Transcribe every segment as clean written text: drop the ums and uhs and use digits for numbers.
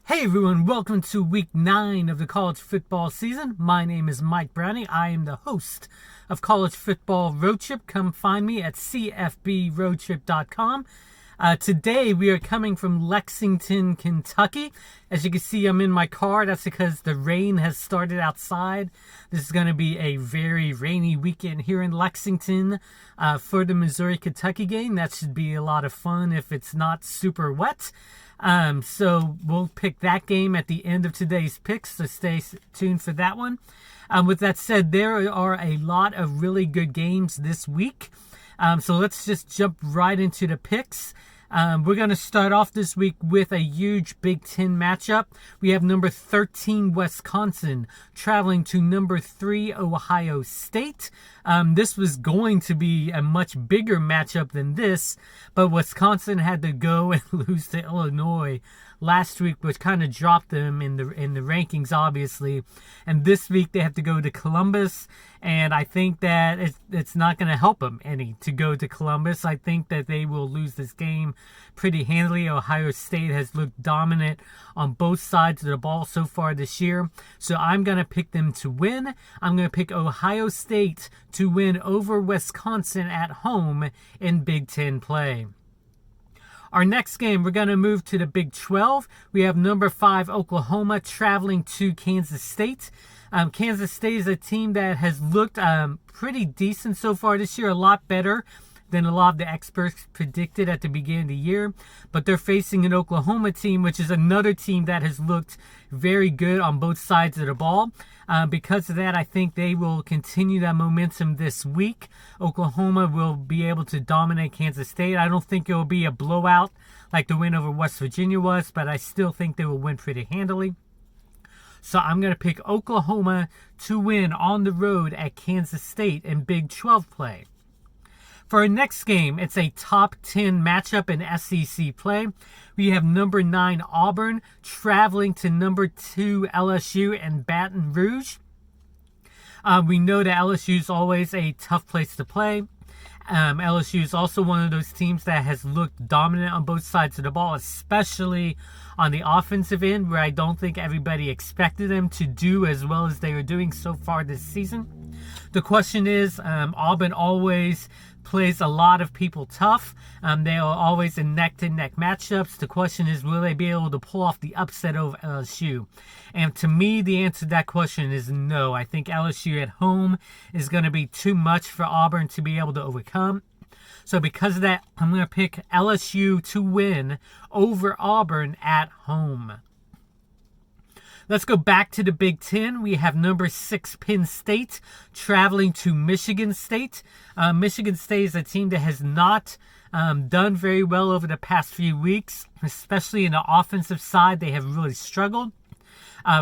Hey everyone, welcome to week 9 of the college football season. My name is Mike Browning. I am the host of College Football Road Trip. Come find me at cfbroadtrip.com. Today we are coming from Lexington, Kentucky. As you can see, I'm in my car. That's because the rain has started outside. This is going to be a very rainy weekend here in Lexington for the Missouri-Kentucky game. That should be a lot of fun if it's not super wet. So we'll pick that game at the end of today's picks, so stay tuned for that one. With that said, there are a lot of really good games this week. So let's just jump right into the picks. We're going to start off this week with a huge Big Ten matchup. We have number 13 Wisconsin traveling to number 3 Ohio State. This was going to be a much bigger matchup than this, but Wisconsin had to go and lose to Illinois last week, which kind of dropped them in the rankings, obviously. And this week they have to go to Columbus, and I think that it's not going to help them any to go to Columbus. I think that they will lose this game pretty handily. Ohio State has looked dominant on both sides of the ball so far this year, so I'm going to pick them to win. I'm going to pick Ohio State to win over Wisconsin at home in Big Ten play. Our next game, we're going to move to the Big 12. We have number 5 Oklahoma traveling to Kansas State. Kansas State is a team that has looked pretty decent so far this year, a lot better than a lot of the experts predicted at the beginning of the year. But they're facing an Oklahoma team, which is another team that has looked very good on both sides of the ball. Because of that, I think they will continue that momentum this week. Oklahoma will be able to dominate Kansas State. I don't think it will be a blowout like the win over West Virginia was, but I still think they will win pretty handily. So I'm going to pick Oklahoma to win on the road at Kansas State in Big 12 play. For our next game, it's a top 10 matchup in SEC play. We have number 9 Auburn traveling to number 2 LSU in Baton Rouge. We know that LSU is always a tough place to play. LSU is also one of those teams that has looked dominant on both sides of the ball, especially on the offensive end, where I don't think everybody expected them to do as well as they are doing so far this season. The question is, Auburn always plays a lot of people tough. They are always in neck-to-neck matchups. The question is, will they be able to pull off the upset over LSU? And to me, the answer to that question is no. I think LSU at home is going to be too much for Auburn to be able to overcome. So because of that, I'm going to pick LSU to win over Auburn at home. Let's go back to the Big Ten. We have number 6 Penn State traveling to Michigan State. Michigan State is a team that has not done very well over the past few weeks, especially in the offensive side. They have really struggled.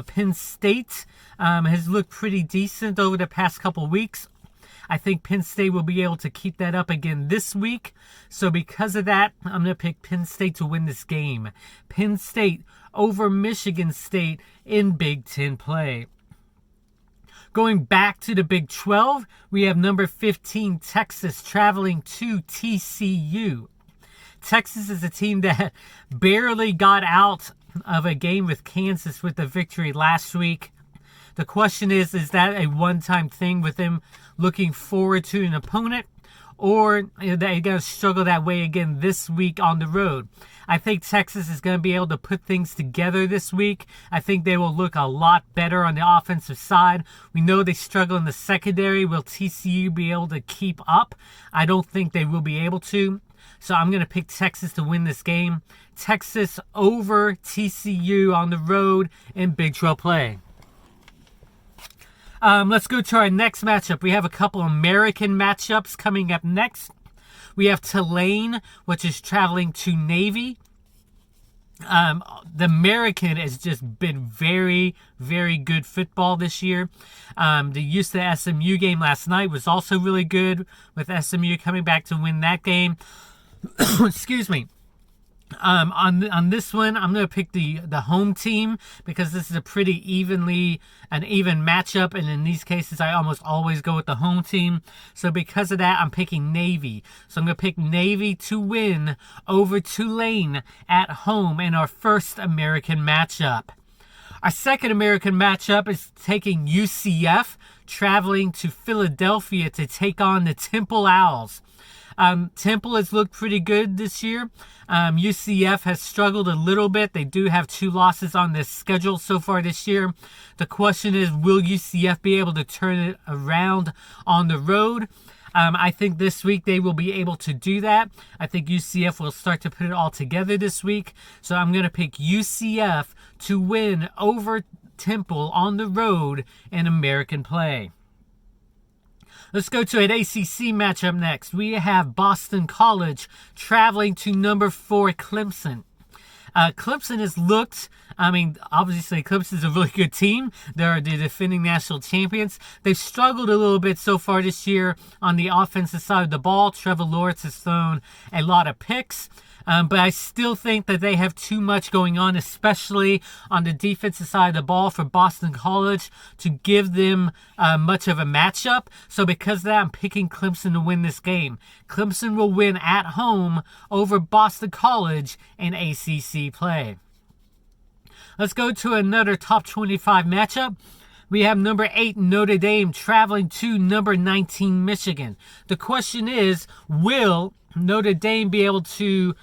Penn State has looked pretty decent over the past couple weeks. I think Penn State will be able to keep that up again this week. So because of that, I'm going to pick Penn State to win this game. Penn State over Michigan State in Big Ten play. Going back to the Big 12, we have number 15 Texas traveling to TCU. Texas is a team that barely got out of a game with Kansas with the victory last week. The question is that a one-time thing with them looking forward to an opponent, or are they going to struggle that way again this week on the road? I think Texas is going to be able to put things together this week. I think they will look a lot better on the offensive side. We know they struggle in the secondary. Will TCU be able to keep up? I don't think they will be able to. So I'm going to pick Texas to win this game. Texas over TCU on the road in Big 12 play. Let's go to our next matchup. We have a couple American matchups coming up next. We have Tulane, which is traveling to Navy. The American has just been very, very good football this year. The use of the SMU game last night was also really good, with SMU coming back to win that game. Excuse me. On this one, I'm going to pick the home team because this is a pretty even matchup, and in these cases, I almost always go with the home team. So because of that, I'm picking Navy. So I'm going to pick Navy to win over Tulane at home in our first American matchup. Our second American matchup is taking UCF, traveling to Philadelphia to take on the Temple Owls. Temple has looked pretty good this year. UCF has struggled a little bit. They do have 2 losses on this schedule so far this year. The question is, will UCF be able to turn it around on the road? I think this week they will be able to do that. I think UCF will start to put it all together this week. So I'm going to pick UCF to win over Temple on the road in American play. Let's go to an ACC matchup next. We have Boston College traveling to number 4 Clemson. Clemson has looked, obviously Clemson is a really good team. They're the defending national champions. They've struggled a little bit so far this year on the offensive side of the ball. Trevor Lawrence has thrown a lot of picks. But I still think that they have too much going on, especially on the defensive side of the ball for Boston College to give them much of a matchup. So because of that, I'm picking Clemson to win this game. Clemson will win at home over Boston College in ACC play. Let's go to another top 25 matchup. We have number 8 Notre Dame traveling to number 19 Michigan. The question is, will Notre Dame be able to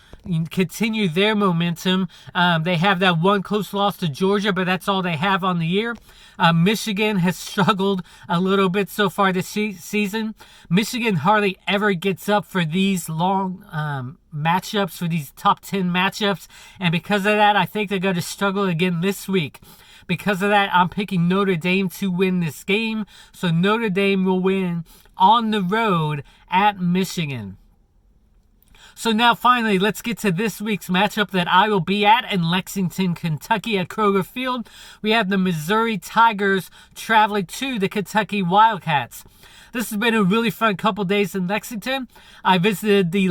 continue their momentum? They have that one close loss to Georgia, but that's all they have on the year. Michigan has struggled a little bit so far this season. Michigan hardly ever gets up for these long matchups, for these top 10 matchups, and because of that, I think they're going to struggle again this week. Because of that, I'm picking Notre Dame to win this game. So Notre Dame will win on the road at Michigan. So now finally, let's get to this week's matchup that I will be at in Lexington, Kentucky at Kroger Field. We have the Missouri Tigers traveling to the Kentucky Wildcats. This has been a really fun couple days in Lexington. I visited the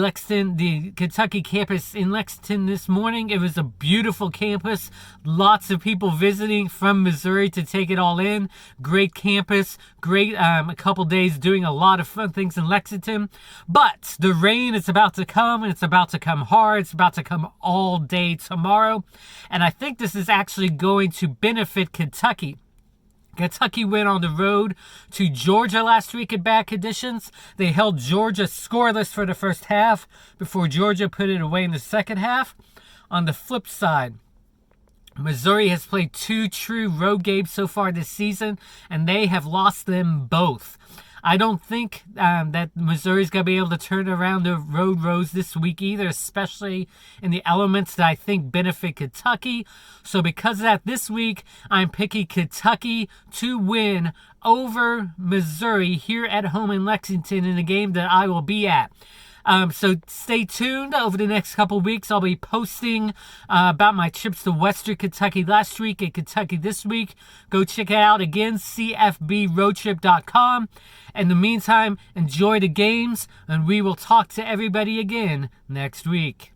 Kentucky campus in Lexington this morning. It was a beautiful campus. Lots of people visiting from Missouri to take it all in. Great campus. Great a couple days doing a lot of fun things in Lexington. But the rain is about to come, and it's about to come hard. It's about to come all day tomorrow. And I think this is actually going to benefit Kentucky. Kentucky went on the road to Georgia last week in bad conditions. They held Georgia scoreless for the first half before Georgia put it away in the second half. On the flip side, Missouri has played 2 true road games so far this season, and they have lost them both. I don't think that Missouri's going to be able to turn around the road roads this week either, especially in the elements that I think benefit Kentucky. So because of that, this week, I'm picking Kentucky to win over Missouri here at home in Lexington in a game that I will be at. So stay tuned over the next couple weeks. I'll be posting about my trips to Western Kentucky last week and Kentucky this week. Go check it out again, cfbroadtrip.com. In the meantime, enjoy the games, and we will talk to everybody again next week.